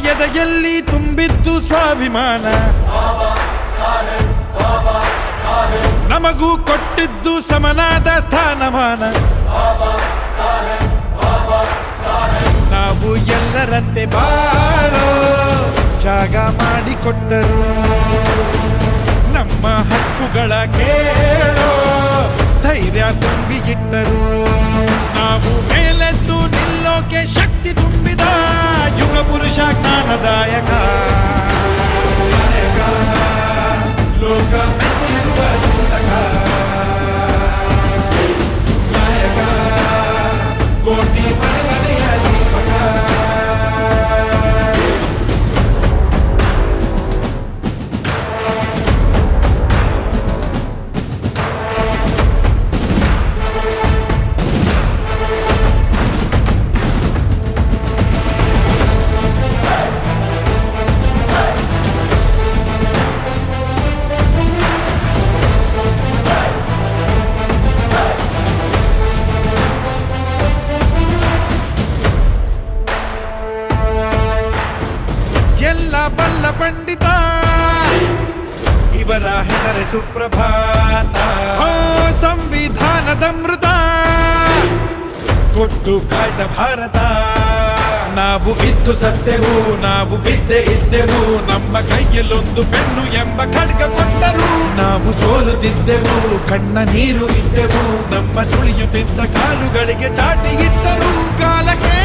ಎದೆಯಲ್ಲಿ ತುಂಬಿದ್ದು ಸ್ವಾಭಿಮಾನ ನಮಗೂ ಕೊಟ್ಟಿದ್ದು ಸಮನಾದ ಸ್ಥಾನಮಾನ ನಾವು ಎಲ್ಲರಂತೆ ಬಾಳೋ ಜಾಗ ಮಾಡಿಕೊಟ್ಟರು ನಮ್ಮ ಹಕ್ಕುಗಳ ಕೇಳೋ ಧೈರ್ಯ ತುಂಬಿ ಇಟ್ಟರು ನಾವು ಮೇಲೆದ್ದು ನಿಲ್ಲೋಕೆ ಶಕ್ತಿ ತುಂಬಿದ ಯುಗ ಪುರುಷ ಜ್ಞಾನದಾಯಕ ಲೋಕ ಮೆಚ್ಚಿರುವ ಚಿಂತಕ ನಾಯಕ ಕೋಟಿ ಮನೆಯ ದೀಪಕ ಎಲ್ಲ ಬಲ್ಲ ಪಂಡಿತ ಇವರ ಹೆಸರೇ ಸುಪ್ರಭಾತ ಸಂವಿಧಾನದ ಮೃತ ಕೊಟ್ಟು ಕಾಯ್ದ ಭಾರತ ನಾವು ಬಿದ್ದು ಸತ್ತೆವು ನಾವು ಬಿದ್ದೆ ಇದ್ದೆವು ನಮ್ಮ ಕೈಯಲ್ಲೊಂದು ಪೆನ್ನು ಎಂಬ ಖಡ್ಗ ಕೊಟ್ಟರು ನಾವು ಸೋಲುತ್ತಿದ್ದೆವು ಕಣ್ಣ ನೀರು ಇಟ್ಟೆವು ನಮ್ಮ ತುಳಿಯುತ್ತಿದ್ದ ಕಾಲುಗಳಿಗೆ ಚಾಟಿ ಇಟ್ಟರು ಕಾಲಕ್ಕೆ